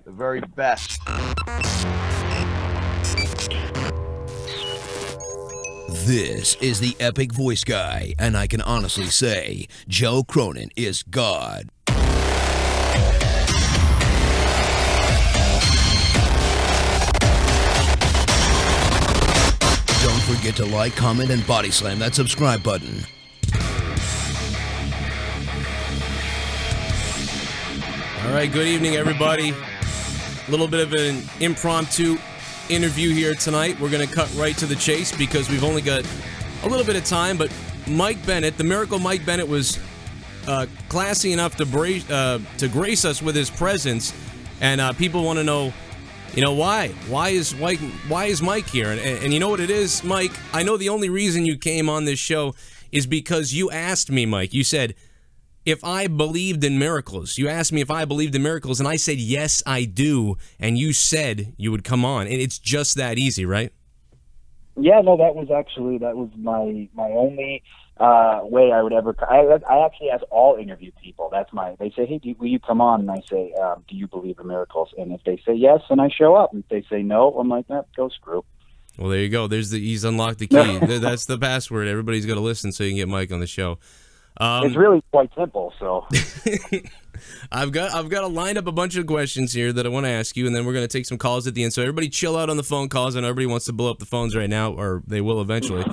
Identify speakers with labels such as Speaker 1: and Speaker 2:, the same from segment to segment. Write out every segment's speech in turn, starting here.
Speaker 1: the very best.
Speaker 2: This is the Epic Voice Guy, and I can honestly say Joe Cronin is God. Don't forget to like, comment, and body slam that subscribe button.
Speaker 3: All right, good evening, everybody. A little bit of an impromptu interview here tonight. We're going to cut right to the chase because we've only got a little bit of time, but Mike Bennett, the miracle Mike Bennett, was classy enough to grace us with his presence, and people want to know, why? Why is Mike here? And you know what it is, Mike? I know the only reason you came on this show is because you asked me, Mike. You said, if I believed in miracles. You asked me if I believed in miracles, and I said, yes, I do. And you said you would come on. And it's just that easy, right?
Speaker 4: Yeah, no, that was my only way I would ever. I actually ask all interview people. They say, hey, will you come on? And I say, do you believe in miracles? And if they say yes, then I show up. And if they say no, I'm like, go screw.
Speaker 3: Well, there you go. He's unlocked the key. That's the password. Everybody's got to listen so you can get Mike on the show.
Speaker 4: It's really quite simple. So
Speaker 3: I've got to line up a bunch of questions here that I want to ask you, and then we're going to take some calls at the end. So everybody chill out on the phone calls. I know everybody wants to blow up the phones right now, or they will eventually.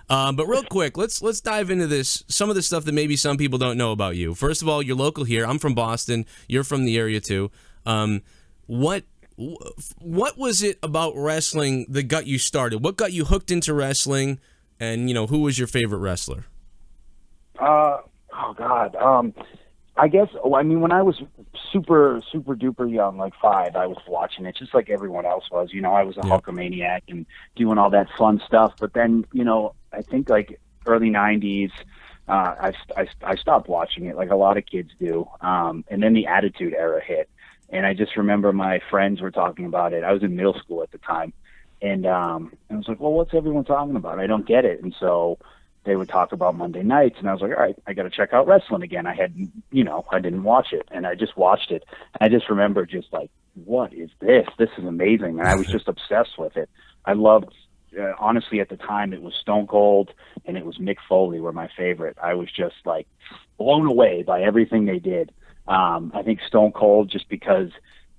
Speaker 3: But real quick, let's dive into this. Some of the stuff that maybe some people don't know about you. First of all, you're local here. I'm from Boston. You're from the area too. What was it about wrestling that got you started? What got you hooked into wrestling? And who was your favorite wrestler?
Speaker 4: Oh God. I guess, when I was super duper young, like 5, I was watching it just like everyone else was. I was a Hulkamaniac and doing all that fun stuff. But then, I think like early 90s, I stopped watching it like a lot of kids do. And then the Attitude Era hit. And I just remember my friends were talking about it. I was in middle school at the time. And I was like, well, what's everyone talking about? I don't get it. And so they would talk about Monday nights, and I was like, all right, I got to check out wrestling again. I didn't watch it, and I just watched it. And I just remember just like, what is this? This is amazing. And I was just obsessed with it. I loved, honestly, at the time, it was Stone Cold and it was Mick Foley were my favorite. I was just like blown away by everything they did. I think Stone Cold, just because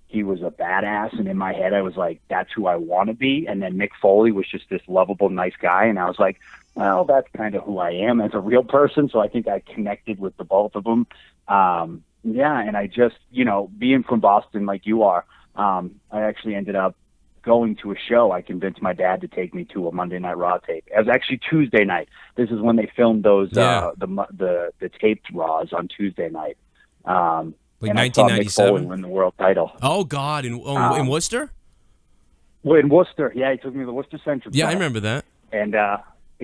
Speaker 4: he was a badass, and in my head, I was like, that's who I want to be. And then Mick Foley was just this lovable, nice guy, and I was like, well, that's kind of who I am as a real person. So I think I connected with the both of them. And I just, being from Boston like you are, I actually ended up going to a show. I convinced my dad to take me to a Monday Night Raw tape. It was actually Tuesday night. This is when they filmed those the taped Raws on Tuesday night.
Speaker 3: Like 1997?
Speaker 4: I saw Mick Foley win the world title.
Speaker 3: Oh God, in Worcester?
Speaker 4: Well, in Worcester, yeah, he took me to the Worcester Central.
Speaker 3: Yeah, I remember that.
Speaker 4: And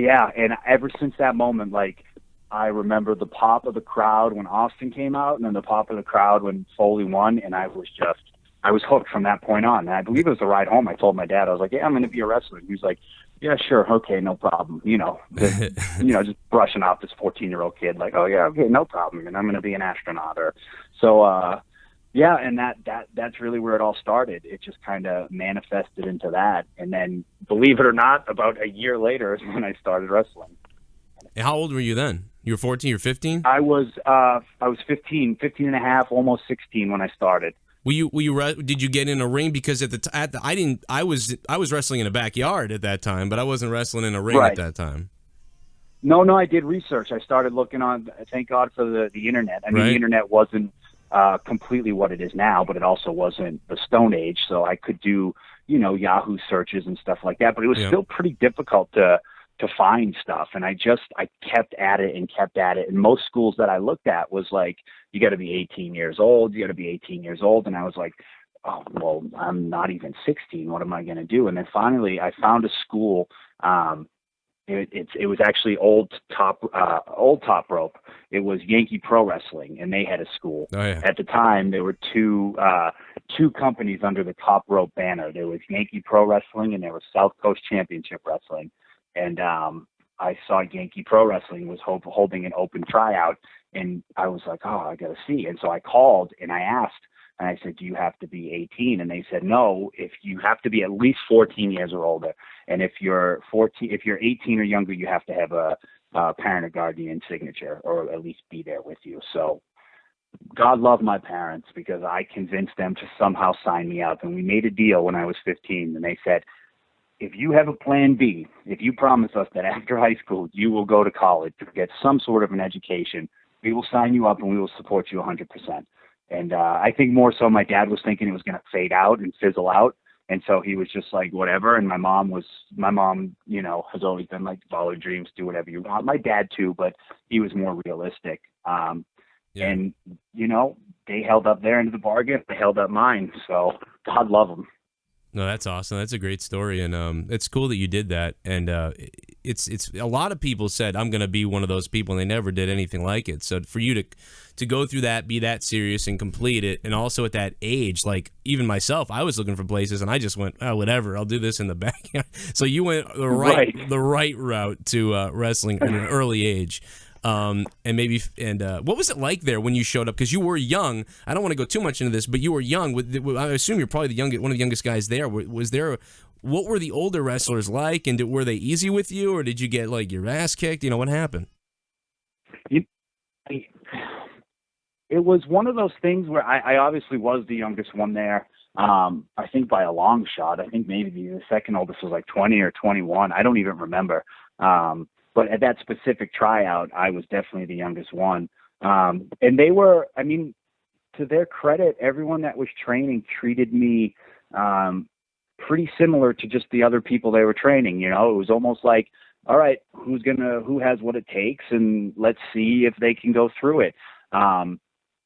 Speaker 4: and ever since that moment, like, I remember the pop of the crowd when Austin came out, and then the pop of the crowd when Foley won, and I was hooked from that point on. And I believe it was the ride home. I told my dad, I was like, yeah, I'm going to be a wrestler. He was like, yeah, sure, okay, no problem. Just brushing off this 14-year-old kid, like, oh yeah, okay, no problem, and I'm going to be an astronaut. And that's really where it all started. It just kind of manifested into that. And then, believe it or not, about a year later is when I started wrestling.
Speaker 3: And how old were you then? You were 14 or 15?
Speaker 4: I was 15 and a half, almost 16 when I started.
Speaker 3: Did you get in a ring? Because I was wrestling in a backyard at that time, but I wasn't wrestling in a ring at that time.
Speaker 4: No, I did research. I started looking on, thank God for the internet. I mean,
Speaker 3: right.
Speaker 4: The internet wasn't completely what it is now, but it also wasn't the Stone Age, so I could do, Yahoo searches and stuff like that, but it was still pretty difficult to find stuff, and I kept at it, and most schools that I looked at was like, you got to be 18 years old, and I was like, oh, well, I'm not even 16, what am I going to do? And then finally I found a school. It was actually old top rope. It was Yankee Pro Wrestling, and they had a school.
Speaker 3: Oh, yeah.
Speaker 4: At the time, there were two companies under the Top Rope banner. There was Yankee Pro Wrestling, and there was South Coast Championship Wrestling. And I saw Yankee Pro Wrestling was holding an open tryout, and I was like, oh, I got to see. And so I called and I asked And I said, do you have to be 18? And they said, no, if you have to be at least 14 years or older. And if you're 18 or younger, you have to have a parent or guardian signature, or at least be there with you. So God love my parents, because I convinced them to somehow sign me up. And we made a deal when I was 15, and they said, if you have a plan B, if you promise us that after high school you will go to college to get some sort of an education, we will sign you up and we will support you 100%. And I think more so my dad was thinking it was going to fade out and fizzle out. And so he was just like, whatever. And my mom, you know, has always been like, follow your dreams, do whatever you want. My dad too, but he was more realistic. And, you know, they held up their end of the bargain. They held up mine. So God love them.
Speaker 3: No, that's awesome. That's a great story, and it's cool that you did that. And it's a lot of people said I'm going to be one of those people, and they never did anything like it. So for you to go through that, be that serious, and complete it, and also at that age, like even myself, I was looking for places, and I just went, oh, whatever, I'll do this in the backyard. So you went the right route to wrestling at an early age. What was it like there when you showed up? Because you were young. I don't want to go too much into this, but you were young. I assume you're probably one of the youngest guys there. What were the older wrestlers like, and were they easy with you, or did you get like your ass kicked? You know, what happened?
Speaker 4: It was one of those things where I obviously was the youngest one there. I think by a long shot. I think maybe the second oldest was like 20 or 21. I don't even remember. But at that specific tryout, I was definitely the youngest one. And they were, I mean, to their credit, everyone that was training treated me pretty similar to just the other people they were training. You know, it was almost like, all right, who has what it takes, and let's see if they can go through it.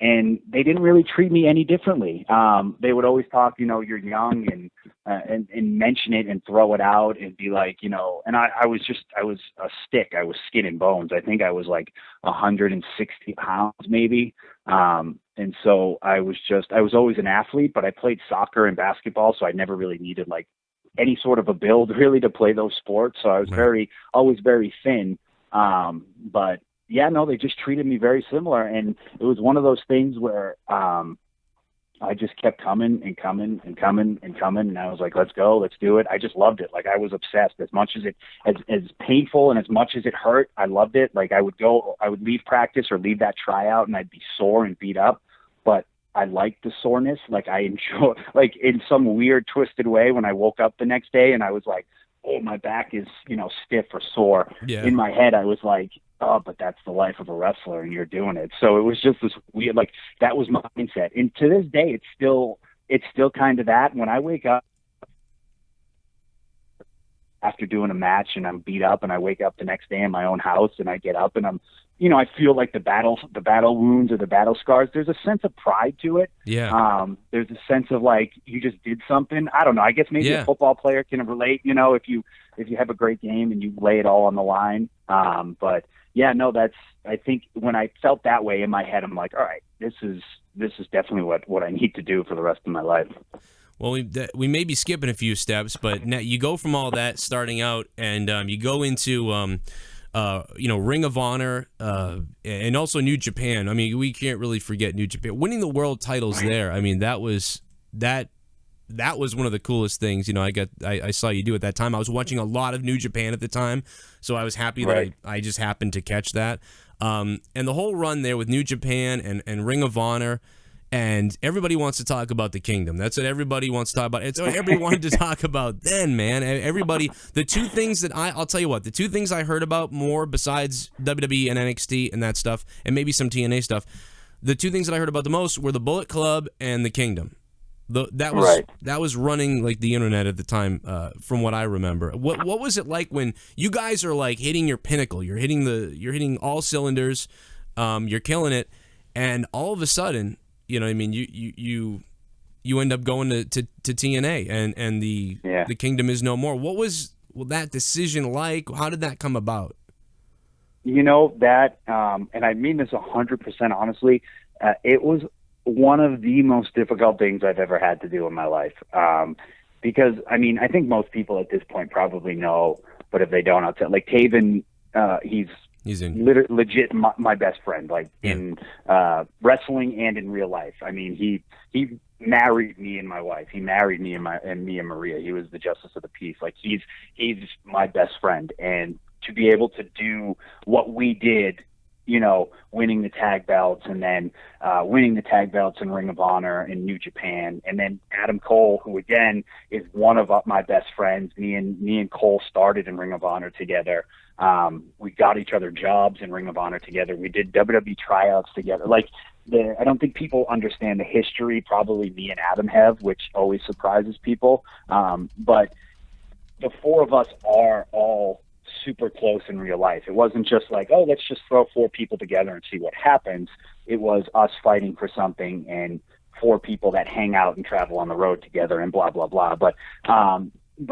Speaker 4: And they didn't really treat me any differently. They would always talk, you know, you're young, and mention it and throw it out and be like, you know, and I was a stick. I was skin and bones. I think I was like 160 pounds maybe. And so I was always an athlete, but I played soccer and basketball. So I never really needed like any sort of a build really to play those sports. So I was always very thin. But yeah, no, they just treated me very similar. And it was one of those things where I just kept coming and coming and coming and coming. And I was like, let's go, let's do it. I just loved it. Like I was obsessed. As much as as painful and as much as it hurt, I loved it. Like I would leave practice or leave that tryout and I'd be sore and beat up. But I liked the soreness. Like I enjoy, like in some weird twisted way, when I woke up the next day and I was like, oh, my back is, you know, stiff or sore. Yeah. In my head, I was like, oh, but that's the life of a wrestler and you're doing it. So it was just this weird, like that was my mindset. And to this day, it's still kind of that. When I wake up after doing a match and I'm beat up and I wake up the next day in my own house and I get up and I'm, you know, I feel like the battle wounds or the battle scars, there's a sense of pride to it.
Speaker 3: Yeah.
Speaker 4: There's a sense of like, you just did something. I don't know. I guess maybe a football player can relate, you know, if you have a great game and you lay it all on the line. But yeah, no, I think when I felt that way in my head, I'm like, all right, this is definitely what I need to do for the rest of my life.
Speaker 3: Well, we may be skipping a few steps, but now you go from all that starting out, and you go into Ring of Honor, and also New Japan. I mean, we can't really forget New Japan. Winning the world titles there, I mean, that was one of the coolest things. You know, I saw you do at that time. I was watching a lot of New Japan at the time, so I was happy that I just happened to catch that. And the whole run there with New Japan and Ring of Honor. And everybody wants to talk about the Kingdom. That's what everybody wants to talk about. It's what everybody wanted to talk about then, man. Everybody, the two things that I'll tell you what, the two things I heard about more besides WWE and NXT and that stuff, and maybe some TNA stuff, the two things that I heard about the most were the Bullet Club and the Kingdom. That was running like the internet at the time, from what I remember. What was it like when you guys are like hitting your pinnacle? You're hitting all cylinders, you're killing it, and all of a sudden, you know what I mean, you end up going to TNA and the Kingdom is no more. What was that decision like? How did that come about?
Speaker 4: You know, that, and I mean this 100% honestly, it was one of the most difficult things I've ever had to do in my life. Because, I mean, I think most people at this point probably know, but if they don't, I'll tell. Like Taven, he's legit my best friend, like in wrestling and in real life. I mean, he married me and my wife. He married me and me and Maria. He was the justice of the peace. Like he's my best friend, and to be able to do what we did, you know, winning the tag belts and then winning the tag belts in Ring of Honor in New Japan, and then Adam Cole, who again is one of my best friends. Me and Cole started in Ring of Honor together. We got each other jobs in Ring of Honor together. We did WWE tryouts together. Like, I don't think people understand the history probably me and Adam have, which always surprises people. But the four of us are all super close in real life. It wasn't just like, oh, let's just throw four people together and see what happens. It was us fighting for something and four people that hang out and travel on the road together and blah, blah, blah. But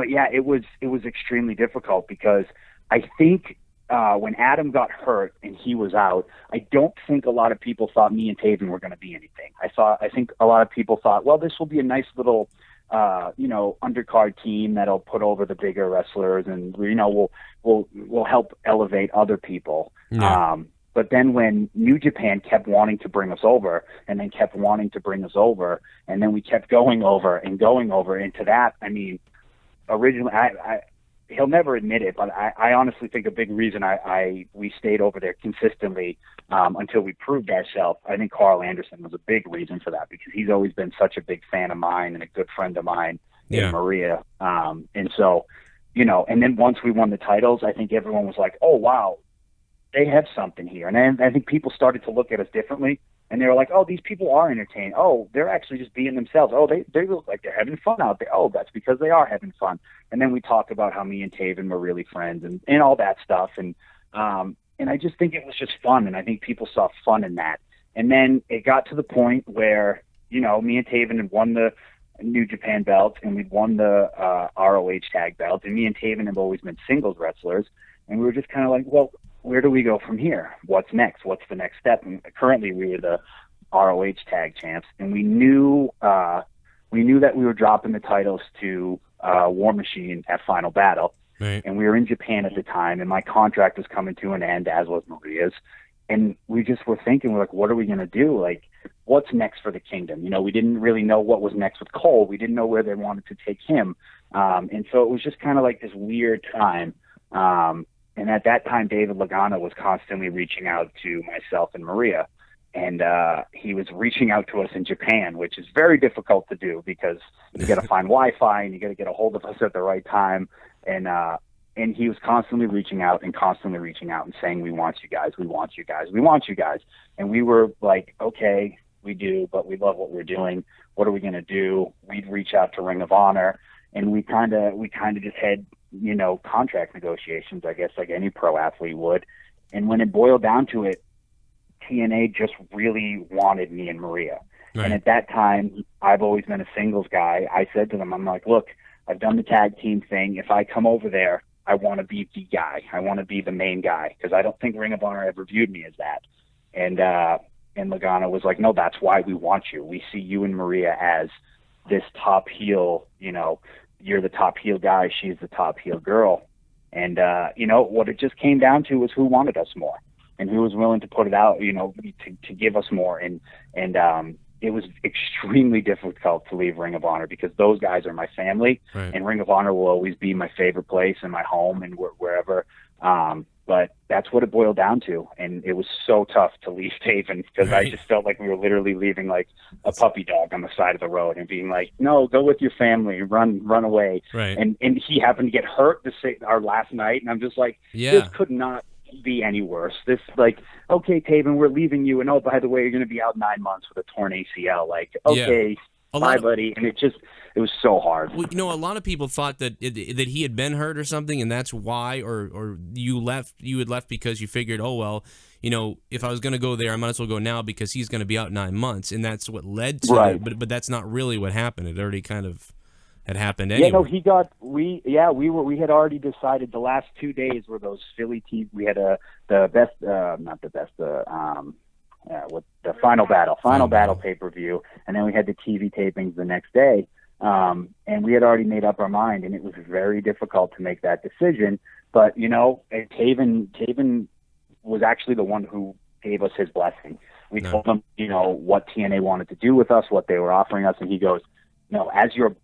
Speaker 4: yeah, it was extremely difficult because I think when Adam got hurt and he was out, I don't think a lot of people thought me and Taven were going to be anything. I think a lot of people thought, well, this will be a nice little, undercard team that'll put over the bigger wrestlers, and we'll help elevate other people.
Speaker 3: Yeah.
Speaker 4: But then when New Japan kept wanting to bring us over, and then kept wanting to bring us over, and then we kept going over into that. I mean, originally, he'll never admit it, but I honestly think a big reason we stayed over there consistently until we proved ourselves. I think Carl Anderson was a big reason for that, because he's always been such a big fan of mine and a good friend of mine in Maria. And so, and then once we won the titles, I think everyone was like, oh, wow, they have something here. And I think people started to look at us differently. And they were like, oh, these people are entertained. Oh, they're actually just being themselves. Oh, they look like they're having fun out there. Oh, that's because they are having fun. And then we talked about how me and Taven were really friends and all that stuff. And I just think it was just fun. And I think people saw fun in that. And then it got to the point where, me and Taven had won the New Japan belt and we'd won the ROH tag belt. And me and Taven have always been singles wrestlers. And we were just kind of like, well, where do we go from here? What's next? What's the next step? And currently we were the ROH tag champs, and we knew that we were dropping the titles to War Machine at Final Battle.
Speaker 3: Right. And
Speaker 4: we were in Japan at the time, and my contract was coming to an end, as was Maria's. And we just were thinking, we're like, what are we going to do? Like, what's next for the Kingdom? We didn't really know what was next with Cole. We didn't know where they wanted to take him. And so it was just kind of like this weird time. And at that time, David Lagana was constantly reaching out to myself and Maria. And he was reaching out to us in Japan, which is very difficult to do because you got to find Wi-Fi and you got to get a hold of us at the right time. And he was constantly reaching out and saying, we want you guys, we want you guys, we want you guys. And we were like, okay, we do, but we love what we're doing. What are we going to do? We'd reach out to Ring of Honor, and we kind of just had, contract negotiations, I guess, like any pro athlete would. And when it boiled down to it, TNA just really wanted me and Maria. Right. And at that time, I've always been a singles guy. I said to them, I'm like, look, I've done the tag team thing. If I come over there, I want to be the guy. I want to be the main guy, because I don't think Ring of Honor ever viewed me as that. And Lagana was like, no, that's why we want you. We see you and Maria as this top heel, you're the top heel guy, she's the top heel girl. And, what it just came down to was who wanted us more and who was willing to put it out, to give us more. And it was extremely difficult to leave Ring of Honor because those guys are my family, right. And Ring of Honor will always be my favorite place and my home and wherever. But that's what it boiled down to. And it was so tough to leave Taven because right. I just felt like we were literally leaving like a puppy dog on the side of the road and being like, no, go with your family, run away.
Speaker 3: Right.
Speaker 4: And he happened to get hurt our last night. And I'm just like, This could not be any worse. This like, okay, Taven, we're leaving you. And oh, by the way, you're going to be out 9 months with a torn ACL. Like, okay. Yeah. Bye, buddy. And it was so hard.
Speaker 3: Well, a lot of people thought that he had been hurt or something, and that's why, or you had left because you figured, oh, well, if I was going to go there, I might as well go now because he's going to be out 9 months, and that's what led to
Speaker 4: right.
Speaker 3: it. But that's not really what happened. It already kind of had happened anyway.
Speaker 4: Yeah, no, we had already decided the last 2 days were those Philly teams. We had with the Final Battle pay-per-view, and then we had the TV tapings the next day, and we had already made up our mind, and it was very difficult to make that decision. But Taven was actually the one who gave us his blessing. We
Speaker 3: No.
Speaker 4: told him, what TNA wanted to do with us, what they were offering us, and he goes, "No, as your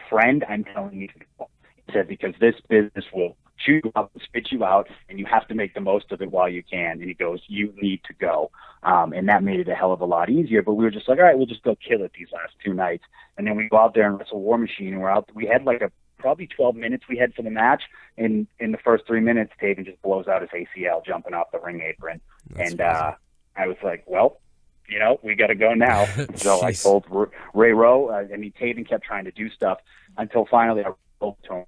Speaker 4: friend, I'm telling you to go." He said, "Because this business will chew you up, spit you out, and you have to make the most of it while you can." And he goes, "You need to go." And that made it a hell of a lot easier. But we were just like, all right, we'll just go kill it these last 2 nights. And then we go out there and wrestle War Machine, and we had like probably 12 minutes we had for the match. And in the first 3 minutes, Taven just blows out his ACL jumping off the ring apron.
Speaker 3: That's
Speaker 4: and
Speaker 3: crazy.
Speaker 4: I was like, well, we got to go now. So I told Ray Rowe, Taven kept trying to do stuff until finally I told him,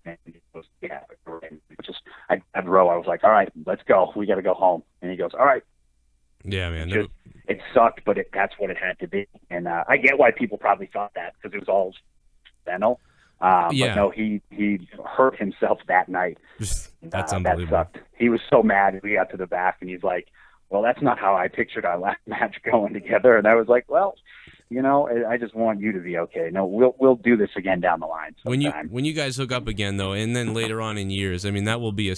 Speaker 4: and he goes, yeah. I grabbed Rowe. I was like, all right, let's go. We got to go home. And he goes, all right.
Speaker 3: Yeah, man.
Speaker 4: It sucked, but that's what it had to be. And I get why people probably thought that, because it was all accidental. But no, he hurt himself that night.
Speaker 3: That's unbelievable.
Speaker 4: That sucked. He was so mad. We got to the back, and he's like, well, that's not how I pictured our last match going together. And I was like, well, I just want you to be okay. No, we'll do this again down the line sometime.
Speaker 3: When you guys hook up again, though, and then later on in years, I mean, that will be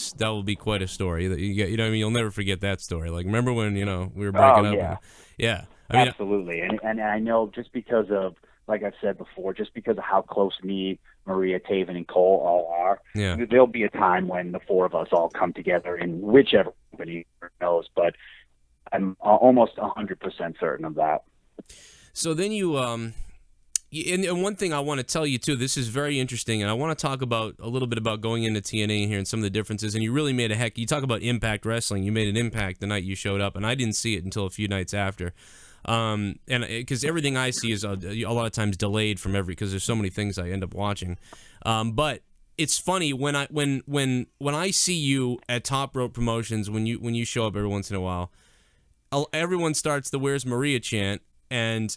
Speaker 3: quite a story that you get. What I mean, you'll never forget that story. Like, remember when we were breaking up?
Speaker 4: Yeah,
Speaker 3: yeah. I mean,
Speaker 4: absolutely. And I know, just because of, like I've said before, just because of how close me, Maria, Taven, and Cole all are, there'll be a time when the four of us all come together in whichever company knows. But I'm almost 100% certain of that.
Speaker 3: So then and one thing I want to tell you too, this is very interesting, and I want to talk about a little bit about going into TNA here and some of the differences. And you really made you talk about Impact Wrestling. You made an impact the night you showed up, and I didn't see it until a few nights after. And because everything I see is a lot of times delayed from because there's so many things I end up watching. But it's funny when I see you at Top Rope Promotions, when you show up every once in a while, everyone starts the "Where's Maria" chant. And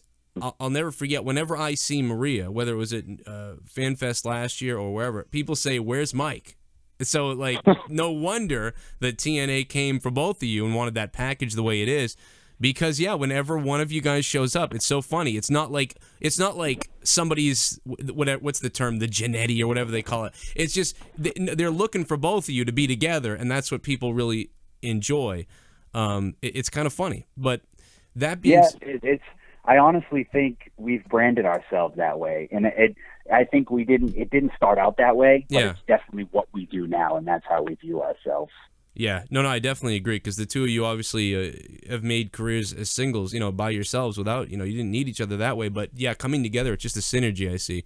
Speaker 3: I'll never forget, whenever I see Maria, whether it was at FanFest last year or wherever, people say, "Where's Mike?" So, like, no wonder that TNA came for both of you and wanted that package the way it is. Because, whenever one of you guys shows up, it's so funny. It's not like somebody's, what's the term, the Genetti or whatever they call it. It's just they're looking for both of you to be together, and that's what people really enjoy. It's kind of funny. But that being
Speaker 4: I honestly think we've branded ourselves that way, and I think it didn't start out that way, but it's definitely what we do now, and that's how we view ourselves.
Speaker 3: Yeah, no, I definitely agree, because the two of you obviously have made careers as singles, by yourselves without, you didn't need each other that way, but coming together, it's just a synergy I see,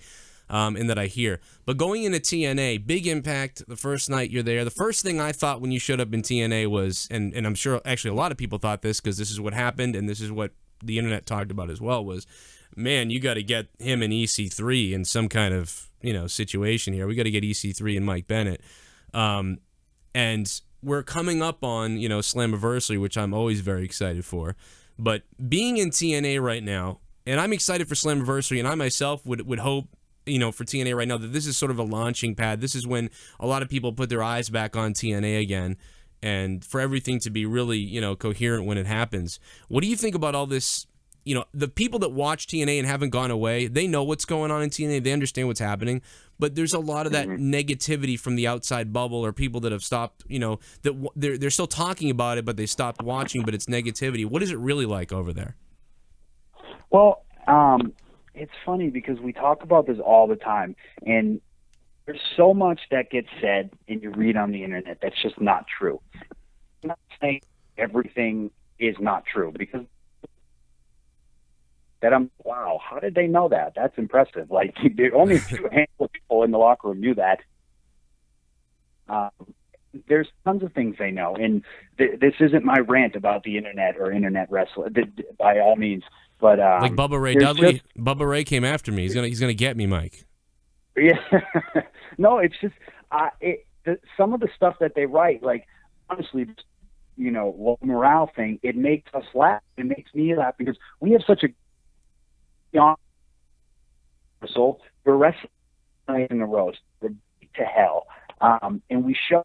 Speaker 3: and that I hear. But going into TNA, big impact the first night you're there. The first thing I thought when you showed up in TNA was, and I'm sure actually a lot of people thought this, because this is what happened, and this is what the internet talked about as well, was, man, you got to get him and EC3 in some kind of situation here. We got to get EC3 and Mike Bennett, and we're coming up on Slammiversary, which I'm always very excited for. But being in TNA right now, and I'm excited for Slammiversary, and I myself would hope for TNA right now that this is sort of a launching pad. This is when a lot of people put their eyes back on TNA again, and for everything to be really, coherent when it happens. What do you think about all this? The people that watch TNA and haven't gone away, they know what's going on in TNA. They understand what's happening. But there's a lot of that negativity from the outside bubble, or people that have stopped, that they're still talking about it, but they stopped watching, but it's negativity. What is it really like over there?
Speaker 4: Well, it's funny because we talk about this all the time, and there's so much that gets said and you read on the internet that's just not true. I'm not saying everything is not true, because wow, how did they know that? That's impressive. Like, only a few handful of people in the locker room knew that. There's tons of things they know, and this isn't my rant about the internet or internet wrestling, by all means. But
Speaker 3: like Bubba Ray Dudley, Bubba Ray came after me. He's gonna get me, Mike.
Speaker 4: Yeah, no, it's just some of the stuff that they write, like, honestly, morale thing, it makes us laugh. It makes me laugh, because we have such a we're wrestling in the roast, we're beat to hell, and we show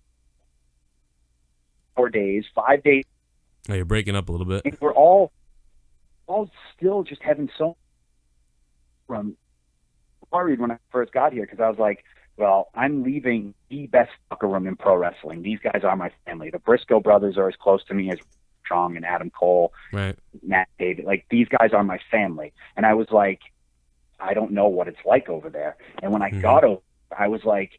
Speaker 4: 4 days, 5 days.
Speaker 3: Oh, you're breaking up a little bit.
Speaker 4: And we're all still just having so from worried when I first got here, because I was like, well, I'm leaving the best locker room in pro wrestling. These guys are my family. The Briscoe brothers are as close to me as Strong and Adam Cole,
Speaker 3: Right.
Speaker 4: Matt David. Like, these guys are my family. And I was like, I don't know what it's like over there. And when I got over, I was like,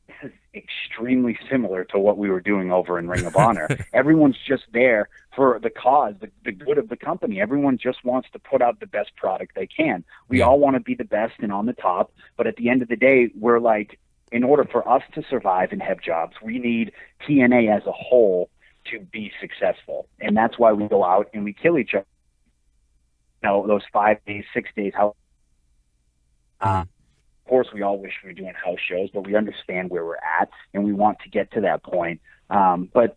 Speaker 4: this is extremely similar to what we were doing over in Ring of Honor. Everyone's just there for the cause, the good of the company. Everyone just wants to put out the best product they can. We all want to be the best and on the top, but at the end of the day, we're like, in order for us to survive and have jobs, we need TNA as a whole to be successful. And that's why we go out and we kill each other. You know, those 5 days, 6 days, how of course, we all wish we were doing house shows, but we understand where we're at, and we want to get to that point. But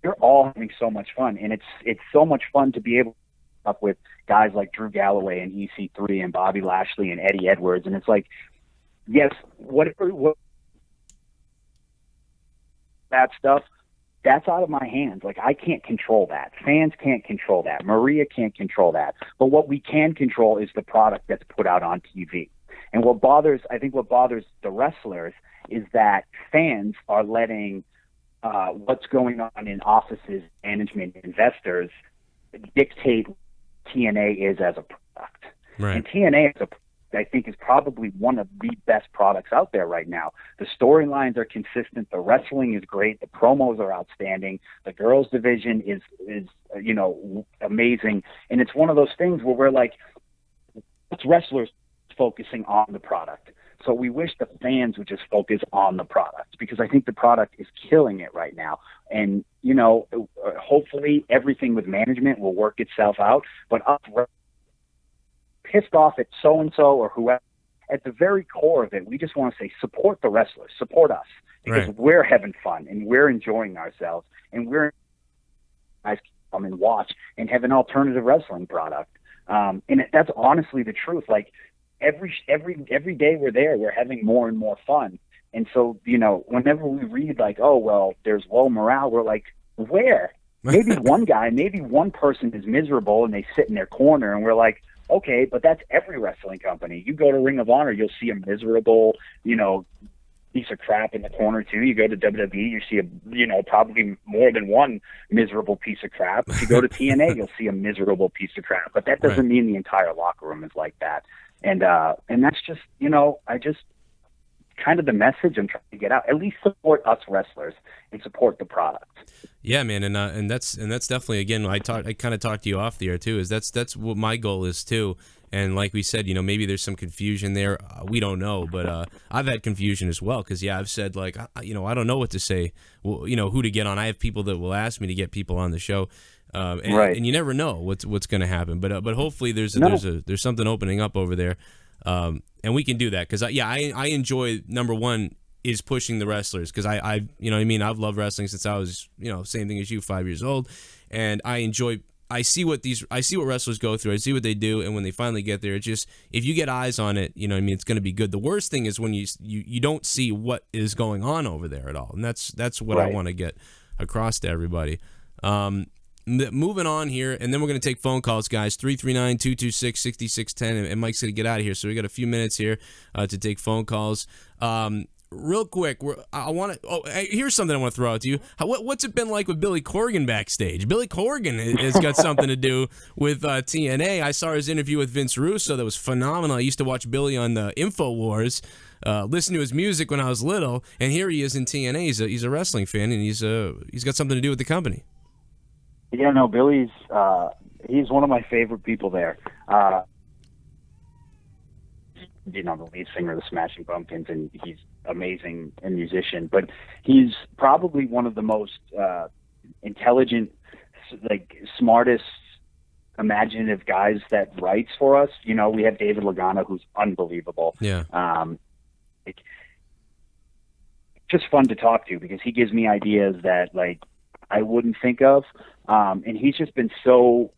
Speaker 4: we're all having so much fun, and it's so much fun to be able to come up with guys like Drew Galloway and EC3 and Bobby Lashley and Eddie Edwards, and it's like, yes, what that stuff, that's out of my hands. Like, I can't control that. Fans can't control that. Maria can't control that. But what we can control is the product that's put out on TV. And I think what bothers the wrestlers is that fans are letting what's going on in offices, management, investors dictate what TNA is as a product.
Speaker 3: Right.
Speaker 4: And TNA I think is probably one of the best products out there right now. The storylines are consistent. The wrestling is great. The promos are outstanding. The girls division is amazing. And it's one of those things where we're like, it's wrestlers focusing on the product. So we wish the fans would just focus on the product, because I think the product is killing it right now. And, hopefully everything with management will work itself out. But us pissed off at so-and-so or whoever, at the very core of it, we just want to say, support the wrestlers, support us, because we're having fun and we're enjoying ourselves, and we're guys come and watch and have an alternative wrestling product. And that's honestly the truth. Like, every day we're there, we're having more and more fun. And so, whenever we read like, oh, well, there's low morale, we're like, where? Maybe one person is miserable and they sit in their corner, and we're like, okay, but that's every wrestling company. You go to Ring of Honor, you'll see a miserable, piece of crap in the corner too. You go to WWE, you see probably more than one miserable piece of crap. If you go to TNA, you'll see a miserable piece of crap. But that doesn't mean the entire locker room is like that. And that's just, I just kind of the message I'm trying to get out. At least support us wrestlers and support the product.
Speaker 3: Yeah, man, and that's definitely, again, I kind of talked to you off the air too. Is that's what my goal is too. And like we said, maybe there's some confusion there. We don't know, but I've had confusion as well, because I've said like, I don't know what to say. Well, who to get on. I have people that will ask me to get people on the show. And you never know what's going to happen, but hopefully there's something opening up over there, and we can do that, because I enjoy, number one is pushing the wrestlers, because I I've loved wrestling since I was same thing as you, 5 years old, and I see what wrestlers go through. I see what they do, and when they finally get there, it's just, if you get eyes on it, it's going to be good. The worst thing is when you don't see what is going on over there at all, and that's what I want to get across to everybody. Moving on here, and then we're going to take phone calls, guys. 339-226-6610, and Mike's going to get out of here, so we got a few minutes here to take phone calls. Real quick, here's something I want to throw out to you. What's it been like with Billy Corgan backstage? Billy Corgan has got something to do with TNA. I saw his interview with Vince Russo. That was phenomenal. I used to watch Billy on the InfoWars, listen to his music when I was little, and here he is in TNA. He's a wrestling fan, and he's got something to do with the company.
Speaker 4: Yeah, no, Billy's he's one of my favorite people there. The lead singer of the Smashing Pumpkins, and he's amazing a musician. But he's probably one of the most intelligent, smartest, imaginative guys that writes for us. We have David Lagana, who's unbelievable.
Speaker 3: Yeah.
Speaker 4: Just fun to talk to, because he gives me ideas that I wouldn't think of. And he's been so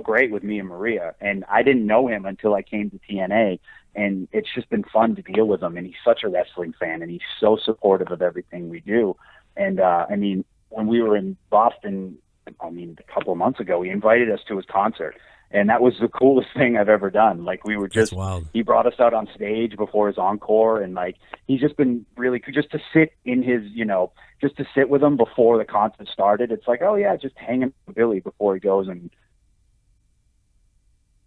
Speaker 4: great with me and Maria, and I didn't know him until I came to TNA, and it's just been fun to deal with him. And he's such a wrestling fan, and he's so supportive of everything we do. And when we were in Boston, a couple of months ago, he invited us to his concert, And that was the coolest thing I've ever done. Like, we were just, he brought us out on stage before his encore, and like, he's just been really cool just to sit in his, just to sit with him before the concert started. It's like, oh yeah, just hanging with Billy before he goes, and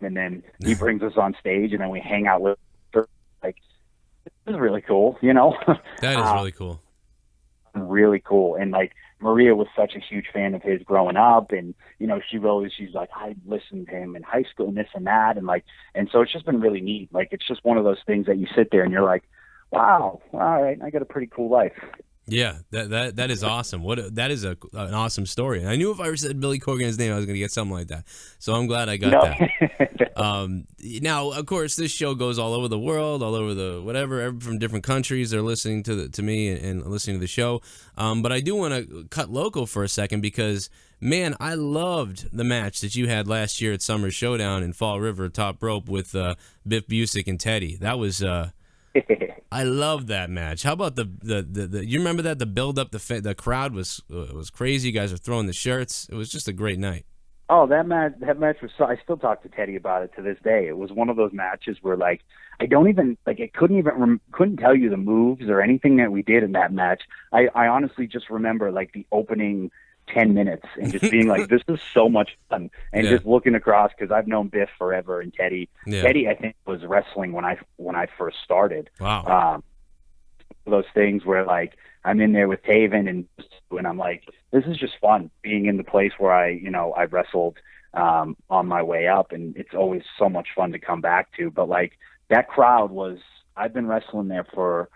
Speaker 4: then he brings us on stage, and then we hang out with her. Like, this is really cool,
Speaker 3: That is really cool.
Speaker 4: Really cool. And like, Maria was such a huge fan of his growing up, and she's like, I listened to him in high school and this and that, and so it's just been really neat. Like, it's just one of those things that you sit there and you're like, wow, all right, I got a pretty cool life.
Speaker 3: Yeah, that is awesome. That is an awesome story. And I knew if I said Billy Corgan's name, I was going to get something like that. So I'm glad I got that. Now, of course, this show goes all over the world, all over the whatever, from different countries. They're listening to me and listening to the show. But I do want to cut local for a second because, man, I loved the match that you had last year at Summer Showdown in Fall River, top rope with Biff Busick and Teddy. That was. I love that match. How about the you remember that, the build up, the crowd was crazy. You guys are throwing the shirts. It was just a great night. Oh,
Speaker 4: that match was so, I still talk to Teddy about it to this day. It was one of those matches where like I couldn't tell you the moves or anything that we did in that match. I honestly just remember like the opening 10 minutes and just being like, this is so much fun, and just looking across, because I've known Biff forever, and Teddy I think was wrestling when I first started.
Speaker 3: Wow.
Speaker 4: Those things where like I'm in there with Taven and I'm like, this is just fun being in the place where I wrestled on my way up, and it's always so much fun to come back to. But like, that crowd I've been wrestling there for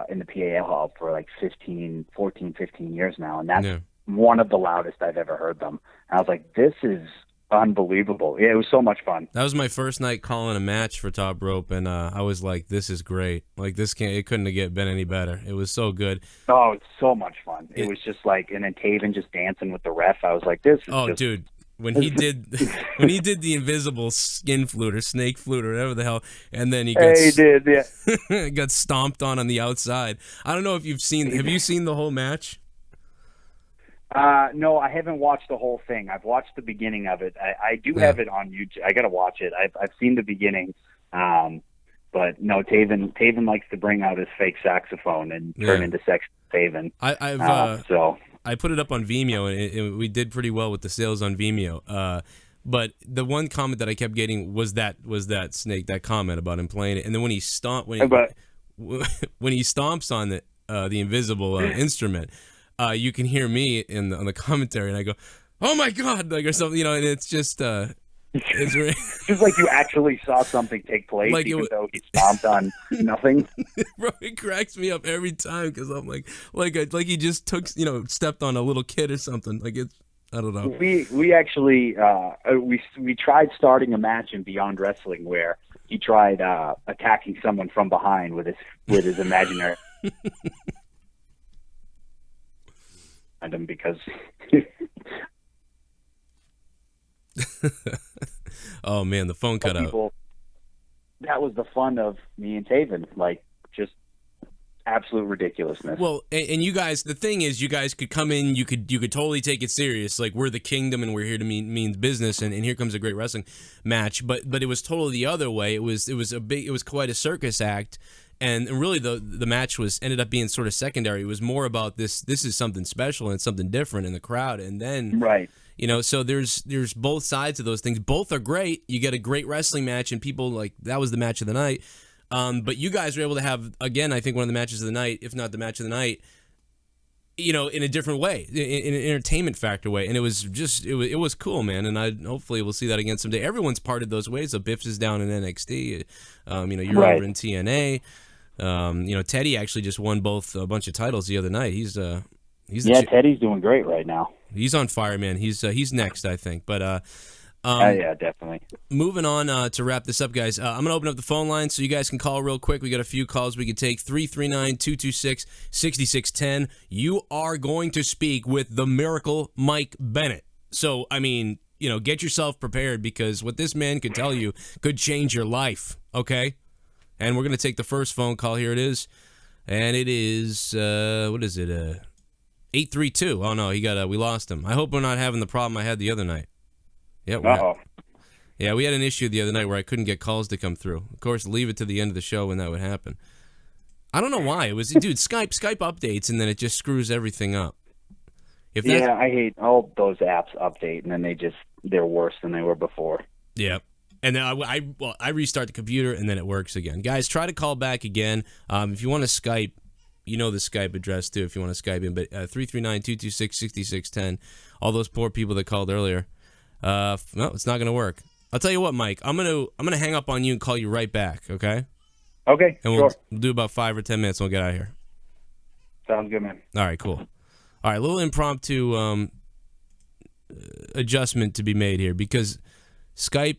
Speaker 4: in the PAL hall for like 15 years now, and that's one of the loudest I've ever heard them. And I was like, this is unbelievable. Yeah, it was so much fun.
Speaker 3: That was my first night calling a match for Top Rope, and I was like, this is great. Like, it couldn't have been any better. It was so good.
Speaker 4: Oh, it's so much fun. It was just like, and then Taven just dancing with the ref. I was like, this is
Speaker 3: dude. When he did the invisible skin flute or snake flute or whatever the hell, and then he got stomped on the outside. I don't know if have you seen the whole match?
Speaker 4: No, I haven't watched the whole thing. I've watched the beginning of it. I do have it on YouTube. I got to watch it. I've seen the beginning. But no, Taven likes to bring out his fake saxophone and turn into sex Taven.
Speaker 3: I put it up on Vimeo, and we did pretty well with the sales on Vimeo. But the one comment that I kept getting was that snake, that comment about him playing it, and then when he stomps on the invisible instrument. You can hear me on the commentary, and I go, "Oh my God!" like, or something, and it's just
Speaker 4: it's just like you actually saw something take place, like even though he stomped on nothing.
Speaker 3: Bro, it cracks me up every time because I'm like he just stepped on a little kid or something. Like, it's, I don't know.
Speaker 4: We actually we tried starting a match in Beyond Wrestling where he tried attacking someone from behind with his imaginary. Him because
Speaker 3: oh man, the phone cut out.
Speaker 4: That was the fun of me and Taven, like, just absolute ridiculousness.
Speaker 3: Well, and you guys, the thing is, you guys could come in, you could totally take it serious, like, we're the kingdom and we're here to mean business, and here comes a great wrestling match. But it was totally the other way. It was quite a circus act. And really, the match ended up being sort of secondary. It was more about this is something special and something different in the crowd. And then,
Speaker 4: right,
Speaker 3: so there's both sides of those things. Both are great. You get a great wrestling match, and people, like, that was the match of the night. But you guys were able to have, again, I think one of the matches of the night, if not the match of the night, in a different way, in an entertainment factor way. And it was just, it was cool, man. And hopefully we'll see that again someday. Everyone's parted those ways. So Biff's is down in NXT. You're over in TNA. Teddy actually just won a bunch of titles the other night.
Speaker 4: Teddy's doing great right now.
Speaker 3: He's on fire, man. He's next, I think. But
Speaker 4: yeah, definitely.
Speaker 3: Moving on to wrap this up, guys. I'm gonna open up the phone line so you guys can call real quick. We got a few calls we could take. 339-226-6610. You are going to speak with the Miracle Mike Bennett. So, I mean, get yourself prepared, because what this man could tell you could change your life. Okay. And we're going to take the first phone call. Here it is. And it is, what is it? 832. Oh, no, we lost him. I hope we're not having the problem I had the other night. Yeah, Yeah, we had an issue the other night where I couldn't get calls to come through. Of course, leave it to the end of the show when that would happen. I don't know why. It was, dude, Skype updates, and then it just screws everything up.
Speaker 4: Yeah, I hate all those apps update, and then they're worse than they were before.
Speaker 3: Yeah. And then I restart the computer, and then it works again. Guys, try to call back again. If you want to Skype, you know the Skype address, too, if you want to Skype in. But 339-226-6610, all those poor people that called earlier. No, it's not going to work. I'll tell you what, Mike. I'm gonna hang up on you and call you right back, okay?
Speaker 4: Okay,
Speaker 3: and we'll do about 5 or 10 minutes, and we'll get out of here.
Speaker 4: Sounds good, man.
Speaker 3: All right, cool. All right, a little impromptu adjustment to be made here because Skype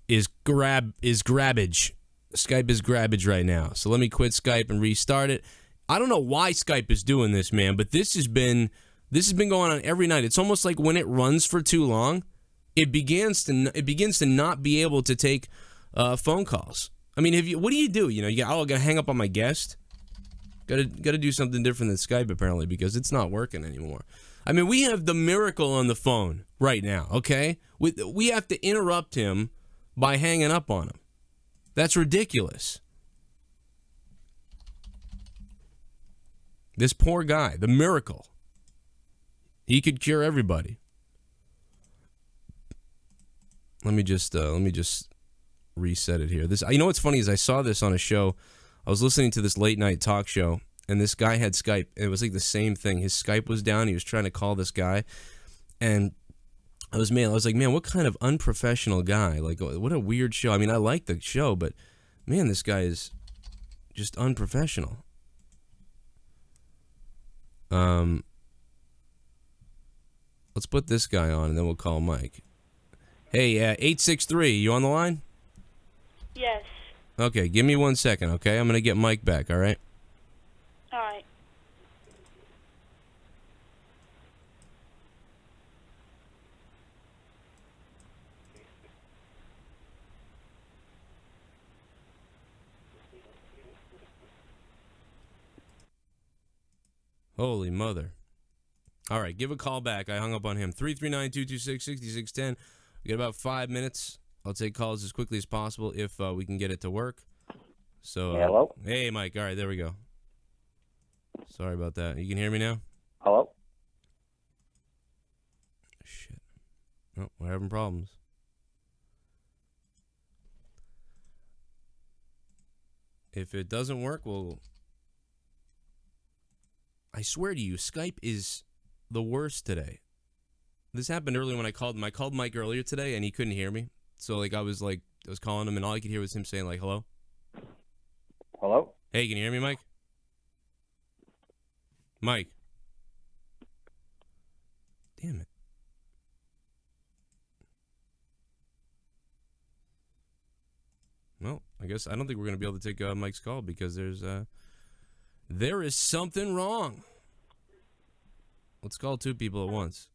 Speaker 3: is grabbage. Skype is grabbage right now. So let me quit Skype and restart it. I don't know why Skype is doing this, man, but this has been going on every night. It's almost like when it runs for too long, it begins to not be able to take phone calls. I mean, what do? You know, I gotta hang up on my guest. Gotta do something different than Skype apparently because it's not working anymore. I mean, we have the Miracle on the phone right now. Okay, we have to interrupt him by hanging up on him. That's ridiculous. This poor guy, the Miracle. He could cure everybody. Let me just reset it here. You know what's funny is I saw this on a show. I was listening to this late night talk show, and this guy had Skype. And it was like the same thing. His Skype was down. He was trying to call this guy, and I was like, man, what kind of unprofessional guy? Like, what a weird show. I mean, I like the show, but man, this guy is just unprofessional. Let's put this guy on, and then we'll call Mike. Hey, 863, you on the line?
Speaker 1: Yes.
Speaker 3: Okay, give me 1 second, okay? I'm going to get Mike back, all right?
Speaker 1: All right.
Speaker 3: Holy mother. All right, give a call back. I hung up on him. 339-226-6610. We got about 5 minutes. I'll take calls as quickly as possible if we can get it to work. So,
Speaker 4: hello?
Speaker 3: Hey, Mike. All right, there we go. Sorry about that. You can hear me now?
Speaker 4: Hello?
Speaker 3: Shit. Oh, we're having problems. If it doesn't work, I swear to you, Skype is the worst today. This happened earlier when I called him. I called Mike earlier today, and he couldn't hear me. So, I was calling him, and all I could hear was him saying, hello?
Speaker 4: Hello?
Speaker 3: Hey, can you hear me, Mike? Mike. Damn it. Well, I guess I don't think we're going to be able to take Mike's call because there is something wrong. Let's call 2 people at once.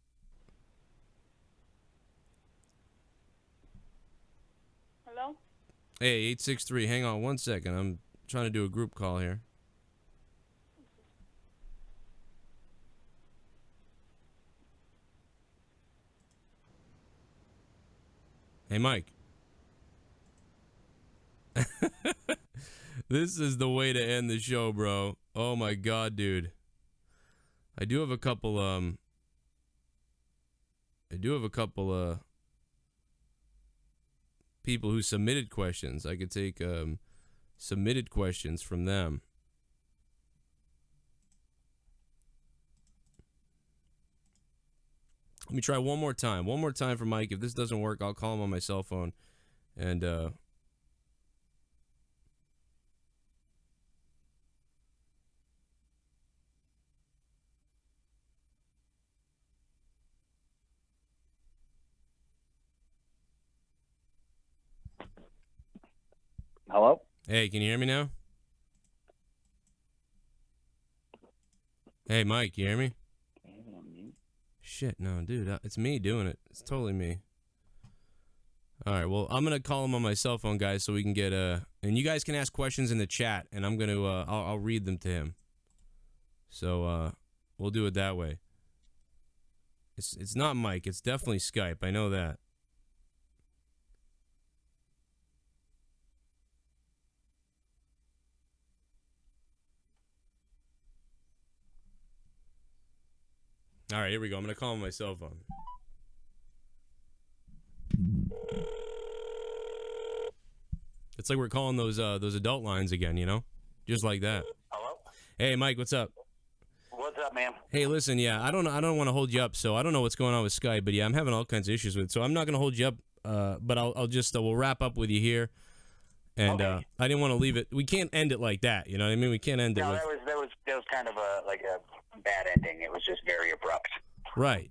Speaker 1: Hello?
Speaker 3: Hey, 863, hang on 1 second. I'm trying to do a group call here. Hey, Mike. This is the way to end the show, bro. Oh my god, dude. I do have a couple people who submitted questions. I could take submitted questions from them. Let me try one more time. One more time for Mike. If this doesn't work, I'll call him on my cell phone. And
Speaker 4: Hello?
Speaker 3: hey, can you hear me now? Hey, Mike, you hear me? Shit, no, dude, it's me doing it. It's totally me. All right, well, I'm gonna call him on my cell phone, guys, so we can get and you guys can ask questions in the chat, and I'm gonna I'll read them to him. So we'll do it that way. It's not Mike. It's definitely Skype. I know that. All right, here we go. I'm going to call on my cell phone. It's like we're calling those adult lines again, you know? Just like that.
Speaker 5: Hello?
Speaker 3: Hey, Mike, what's up?
Speaker 5: What's up, man?
Speaker 3: Hey, listen, yeah, I don't want to hold you up, so I don't know what's going on with Skype, but yeah, I'm having all kinds of issues with it, so I'm not going to hold you up, but I'll just, we'll wrap up with you here, and
Speaker 5: Okay.
Speaker 3: I didn't want to leave it, we can't end it like that, you know what I mean? We can't end it
Speaker 5: No,
Speaker 3: with,
Speaker 5: that was kind of a bad ending. It was just very abrupt.
Speaker 3: right.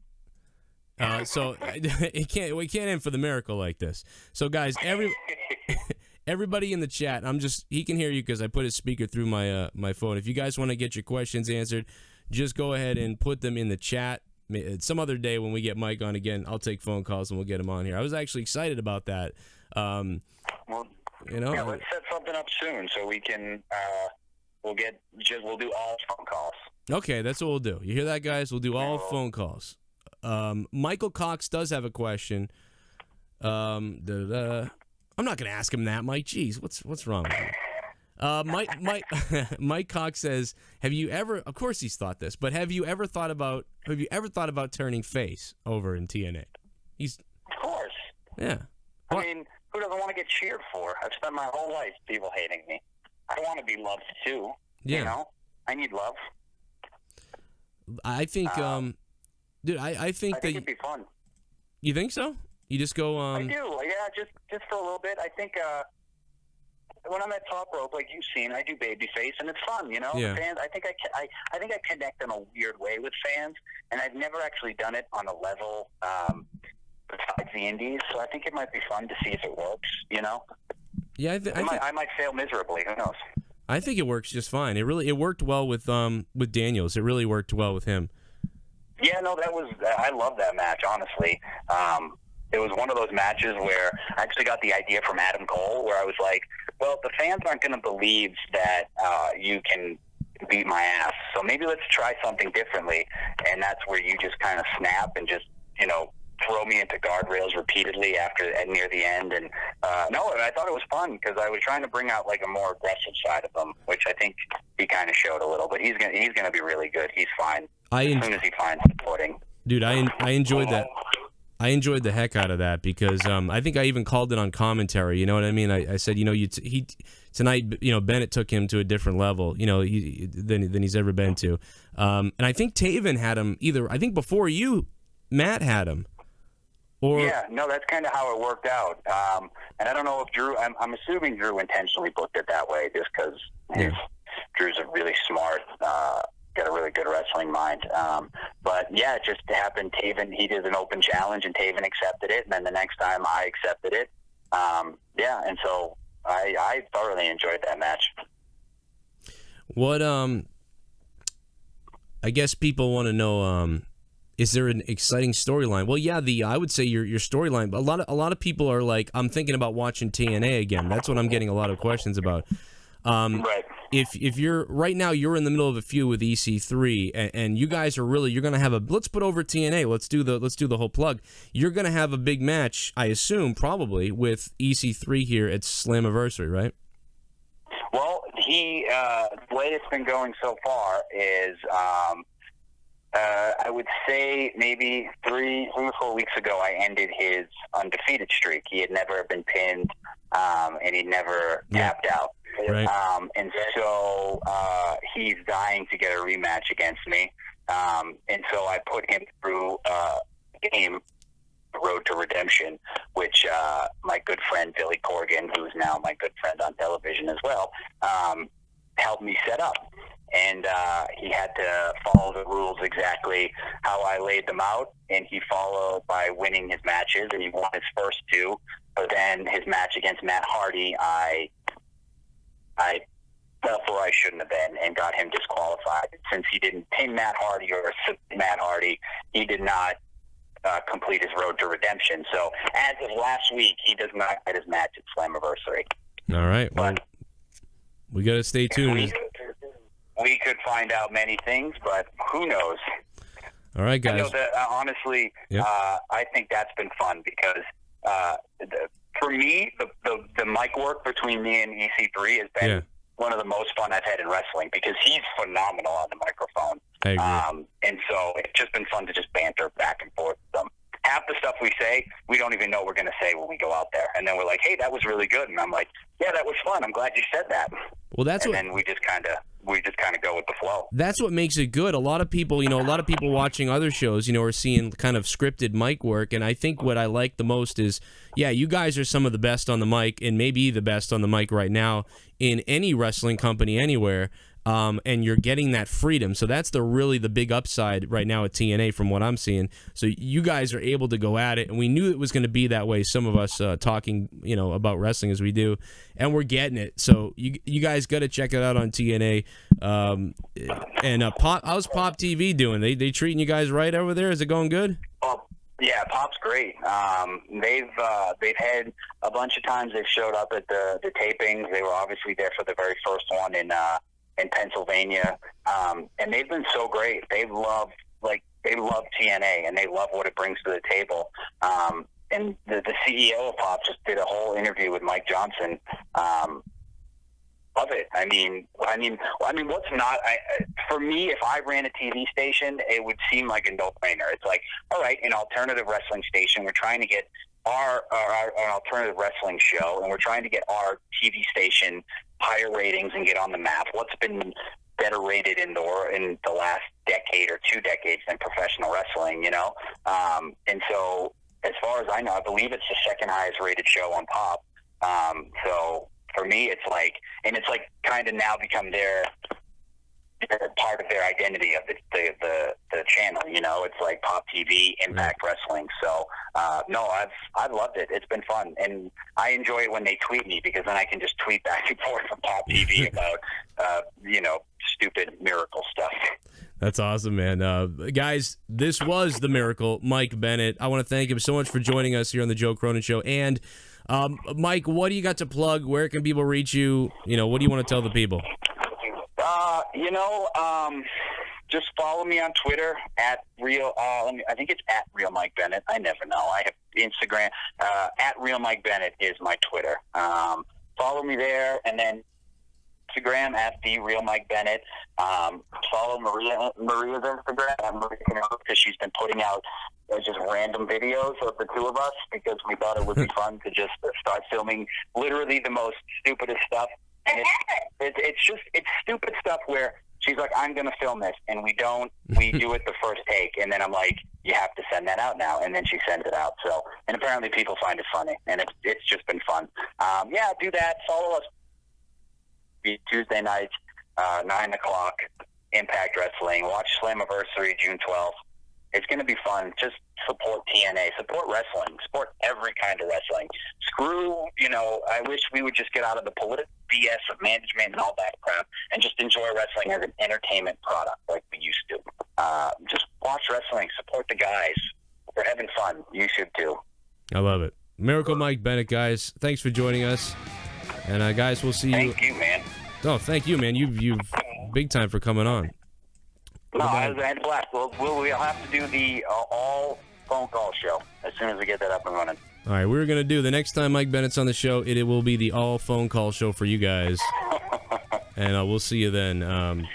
Speaker 3: So we can't end for the miracle like this. So guys, everybody in the chat, he can hear you because I put his speaker through my phone. If you guys want to get your questions answered, just go ahead and put them in the chat. Some other day when we get Mike on again, I'll take phone calls and we'll get him on here. I was actually excited about that.
Speaker 5: Well,
Speaker 3: You know,
Speaker 5: yeah, let's set something up soon so we can. We'll do all phone calls.
Speaker 3: okay, that's what we'll do. You hear that, guys? We'll do all phone calls. Michael Cox does have a question. I'm not gonna ask him that, Mike. Jeez, what's wrong with you? Mike Cox says, "Have you ever?" Of course, he's thought this, but have you ever thought about turning face over in TNA?
Speaker 5: Of course.
Speaker 3: Yeah.
Speaker 5: I mean, who doesn't want to get cheered for? I've spent my whole life people hating me. I want to be loved too.
Speaker 3: Yeah.
Speaker 5: You know, I need love.
Speaker 3: I think, dude, I think that
Speaker 5: it'd be fun.
Speaker 3: you think so. You just go.
Speaker 5: I do. Yeah, just for a little bit. I think when I'm at top rope, like you've seen, I do babyface, and it's fun. You know,
Speaker 3: Yeah.
Speaker 5: The fans. I think I connect in a weird way with fans, and I've never actually done it on a level besides the indies. So I think it might be fun to see if it works. You know.
Speaker 3: Yeah,
Speaker 5: I might fail miserably. Who knows?
Speaker 3: I think it works just fine. It worked well with Daniels. It really worked well with him.
Speaker 5: Yeah, no, I love that match, honestly. It was one of those matches where I actually got the idea from Adam Cole, where I was like, well, the fans aren't going to believe that you can beat my ass, so maybe let's try something differently. And that's where you just kind of snap and just, you know, throw me into guardrails repeatedly near the end. And I thought it was fun because I was trying to bring out like a more aggressive side of him, which I think he kind of showed a little. But he's gonna be really good. He's fine as soon as he finds the footing.
Speaker 3: Dude, I enjoyed that. I enjoyed the heck out of that because I think I even called it on commentary. You know what I mean? I said, you know, tonight, you know, Bennett took him to a different level, you know, than he's ever been to. And I think Taven had him I think before you, Matt had him.
Speaker 5: Yeah, no, that's kind of how it worked out. And I don't know if Drew, I'm assuming Drew intentionally booked it that way just because Drew's a really smart, got a really good wrestling mind. But yeah, it just happened. Taven, he did an open challenge and Taven accepted it. And then the next time I accepted it. And so I thoroughly enjoyed that match.
Speaker 3: What, I guess people want to know, is there an exciting storyline? Well, yeah, I would say your storyline. But a lot of people are like, I'm thinking about watching TNA again. That's what I'm getting a lot of questions about.
Speaker 5: Right.
Speaker 3: If you're right now, you're in the middle of a feud with EC3, and you guys are you're gonna have let's put over TNA. Let's do the whole plug. You're gonna have a big match, I assume, probably with EC3 here at Slammiversary, right?
Speaker 5: Well, the way it's been going so far is. I would say maybe 3 or 4 weeks ago, I ended his undefeated streak. He had never been pinned, and he'd never tapped out.
Speaker 3: Right.
Speaker 5: And so he's dying to get a rematch against me. And so I put him through a game, Road to Redemption, which my good friend Billy Corgan, who's now my good friend on television as well, helped me set up. And he had to follow the rules exactly how I laid them out, and he followed by winning his matches, and he won his first 2. But then his match against Matt Hardy, I fell where I shouldn't have been and got him disqualified. Since he didn't pin Matt Hardy or assist Matt Hardy, he did not complete his Road to Redemption. So as of last week, he does not get his match at Slammiversary.
Speaker 3: All right. Well,
Speaker 5: But
Speaker 3: we got to stay tuned.
Speaker 5: We could find out many things, but who knows?
Speaker 3: All right,
Speaker 5: I know
Speaker 3: guys.
Speaker 5: that, honestly,
Speaker 3: Yeah.
Speaker 5: I think that's been fun because for me, the mic work between me and EC3 has been one of the most fun I've had in wrestling because he's phenomenal on the microphone.
Speaker 3: I agree.
Speaker 5: And so it's just been fun to just banter back and forth with them. Half the stuff we say, we don't even know we're going to say when we go out there. And then we're like, hey, that was really good. And I'm like, yeah, that was fun. I'm glad you said that.
Speaker 3: Well, that's
Speaker 5: and
Speaker 3: what.
Speaker 5: then we just kind of go with the flow.
Speaker 3: That's what makes it good. A lot of people, watching other shows, are seeing kind of scripted mic work. And I think what I like the most is, yeah, you guys are some of the best on the mic and maybe the best on the mic right now in any wrestling company anywhere. And you're getting that freedom. So that's really the big upside right now at TNA from what I'm seeing. So you guys are able to go at it, and we knew it was going to be that way, some of us talking, about wrestling as we do, and we're getting it. So you guys got to check it out on TNA. How's Pop TV doing? They treating you guys right over there? Is it going good?
Speaker 5: Yeah, Pop's great. They've had a bunch of times they've showed up at the tapings. They were obviously there for the very first one in Pennsylvania, and they've been so great. They love TNA, and they love what it brings to the table. And the CEO of Pop just did a whole interview with Mike Johnson. Love it. I mean, what's not? For me, if I ran a TV station, it would seem like a no-brainer. It's like, all right, an alternative wrestling station. We're trying to get an alternative wrestling show, and we're trying to get our TV station higher ratings and get on the map. What's been better rated in the last decade or 2 decades than professional wrestling, And so, as far as I know, I believe it's the second highest rated show on Pop. So for me, it's like kind of now become their part of their identity of the channel. It's like Pop TV, Impact Wrestling. So no, I've loved it. It's been fun, and I enjoy it when they tweet me because then I can just tweet back and forth from Pop TV about stupid miracle stuff.
Speaker 3: That's awesome, man. Guys, this was the Miracle, Mike Bennett. I want to thank him so much for joining us here on the Joe Cronin Show. And Mike, what do you got to plug? Where can people reach you? What do you want to tell the people?
Speaker 5: Just follow me on Twitter at Real. I think it's at Real Mike Bennett. I never know. I have Instagram. At Real Mike Bennett is my Twitter. Follow me there, and then Instagram at the Real Mike Bennett. Follow Maria's Instagram at Maria because she's been putting out just random videos of the two of us because we thought it would be fun to just start filming literally the most stupidest stuff. And it's stupid stuff where she's like, I'm going to film this, and we do it the first take, and then I'm like, you have to send that out now, and then she sends it out. So, and apparently people find it funny, and it's just been fun. Do that. Follow us Tuesday nights, 9 o'clock, Impact Wrestling. Watch Slammiversary June 12th. It's going to be fun. Just support TNA. Support wrestling. Support every kind of wrestling. Screw, I wish we would just get out of the political BS of management and all that crap and just enjoy wrestling as an entertainment product like we used to. Just watch wrestling. Support the guys. We're having fun. You should too.
Speaker 3: I love it. Miracle Mike Bennett, guys. Thanks for joining us. And guys, we'll see you.
Speaker 5: Thank you, man.
Speaker 3: Oh, thank you, man. You've big time for coming on.
Speaker 5: No, I had a blast. We'll have to do the all phone call show as soon as we get that up and running.
Speaker 3: All right, we're going to do the next time Mike Bennett's on the show, it will be the all phone call show for you guys. And we'll see you then.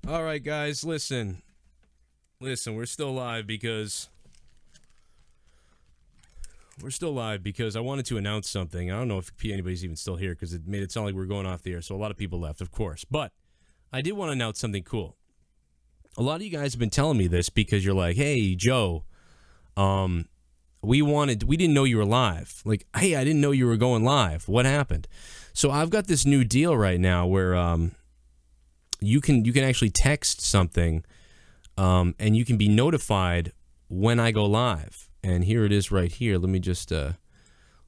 Speaker 3: All right, guys, listen. Listen, we're still live because I wanted to announce something. I don't know if anybody's even still here because it made it sound like we were going off the air, so a lot of people left, of course. But I did want to announce something cool. A lot of you guys have been telling me this because you're like, hey, Joe, we didn't know you were live. Like, hey, I didn't know you were going live. What happened? So I've got this new deal right now where you can actually text something and you can be notified when I go live. And here it is right here. Let me just let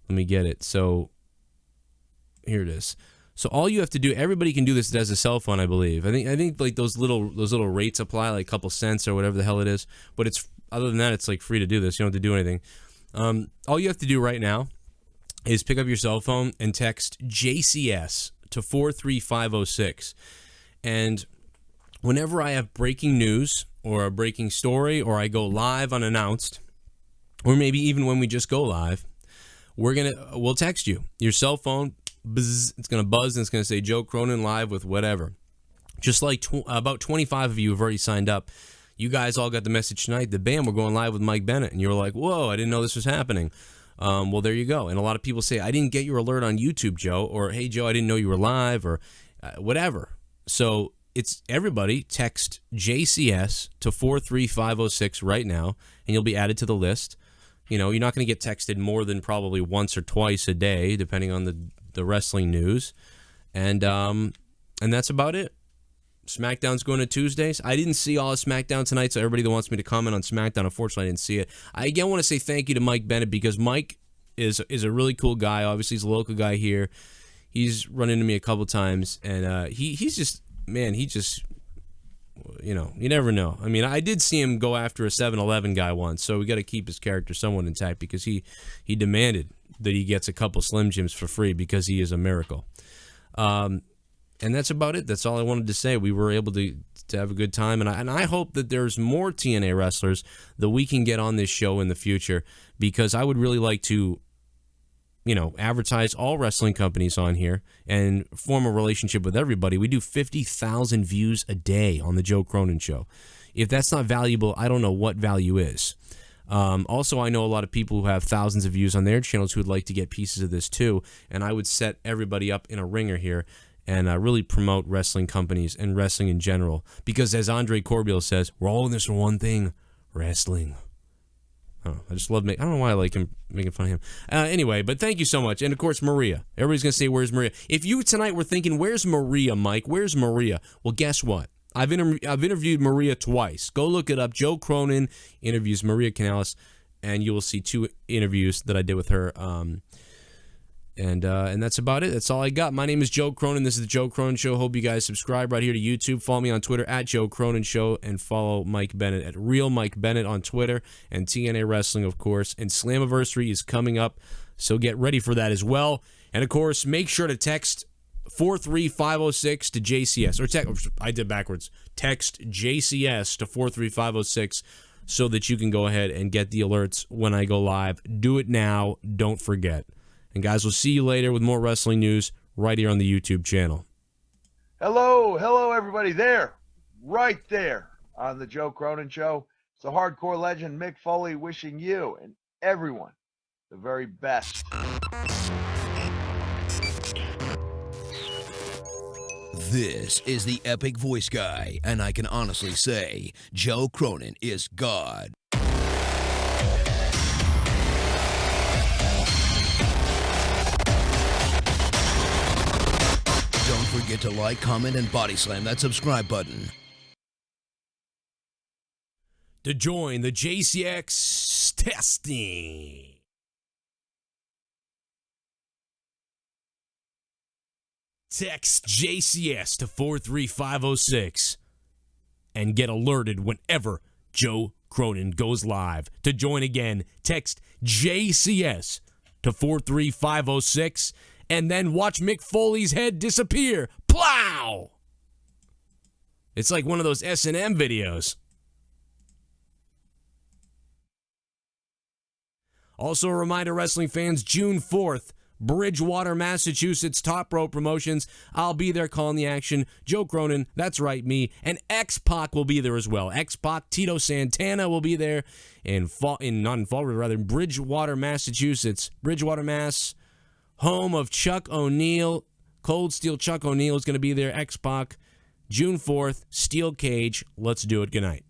Speaker 3: me get it. So here it is. So all you have to do, everybody can do this that has a cell phone, I believe. I think like those little rates apply, like a couple cents or whatever the hell it is. But it's other than that, it's like free to do this. You don't have to do anything. All you have to do right now is pick up your cell phone and text JCS to 43506. And whenever I have breaking news or a breaking story or I go live unannounced, or maybe even when we just go live, we'll text you. Your cell phone, buzz, it's going to buzz and it's going to say Joe Cronin live with whatever. Just like about 25 of you have already signed up. You guys all got the message tonight that, bam, we're going live with Mike Bennett. And you were like, whoa, I didn't know this was happening. Well, there you go. And a lot of people say, I didn't get your alert on YouTube, Joe. Or, hey, Joe, I didn't know you were live, or whatever. So it's everybody text JCS to 43506 right now, and you'll be added to the list. You know, you're not going to get texted more than probably once or twice a day, depending on the wrestling news. And that's about it. SmackDown's going to Tuesdays. I didn't see all of SmackDown tonight, so everybody that wants me to comment on SmackDown, unfortunately, I didn't see it. I again want to say thank you to Mike Bennett because Mike is a really cool guy. Obviously, he's a local guy here. He's run into me a couple times, and he's just, man, he just, you know, you never know. I mean, I did see him go after a 7-Eleven guy once, so we got to keep his character somewhat intact because he demanded that he gets a couple Slim Jims for free because he is a miracle. And that's about it. That's all I wanted to say. We were able to have a good time, and I hope that there's more TNA wrestlers that we can get on this show in the future because I would really like to, you know, advertise all wrestling companies on here and form a relationship with everybody. We do 50,000 views a day on the Joe Cronin Show. If that's not valuable, I don't know what value is. Also, I know a lot of people who have thousands of views on their channels who would like to get pieces of this too, and I would set everybody up in a ringer here and really promote wrestling companies and wrestling in general. Because as Andre Corbiel says, we're all in this for one thing, wrestling. Oh, I just love I don't know why I like him making fun of him. Anyway, but thank you so much. And of course, Maria. Everybody's going to say, where's Maria? If you tonight were thinking, where's Maria, Mike? Where's Maria? Well, guess what? I've interviewed Maria twice. Go look it up. Joe Cronin interviews Maria Canales, and you will see 2 interviews that I did with her. And that's about it. That's all I got. My name is Joe Cronin. This is the Joe Cronin Show. Hope you guys subscribe right here to YouTube. Follow me on Twitter at Joe Cronin Show, and follow Mike Bennett at Real Mike Bennett on Twitter, and TNA Wrestling, of course. And Slammiversary is coming up, so get ready for that as well. And of course, make sure to text 43506 to JCS, or I did backwards. Text JCS to 43506 so that you can go ahead and get the alerts when I go live. Do it now. Don't forget. And guys, we'll see you later with more wrestling news right here on the YouTube channel.
Speaker 6: Hello, everybody there, right there on the Joe Cronin Show. It's the hardcore legend Mick Foley wishing you and everyone the very best.
Speaker 2: This is the Epic Voice Guy, and I can honestly say, Joe Cronin is God. Don't forget to like, comment, and body slam that subscribe button.
Speaker 3: To join the JCX testing, text JCS to 43506 and get alerted whenever Joe Cronin goes live. To join again, text JCS to 43506 and then watch Mick Foley's head disappear. Plow! It's like one of those S&M videos. Also a reminder, wrestling fans, June 4th, Bridgewater, Massachusetts, Top Rope Promotions. I'll be there calling the action. Joe Cronin, that's right, me, and X-Pac will be there as well. X-Pac, Tito Santana will be there in Bridgewater, Massachusetts. Bridgewater, Mass, home of Chuck O'Neil. Cold Steel Chuck O'Neil is going to be there. X-Pac, June 4th, Steel Cage. Let's do it. Good night.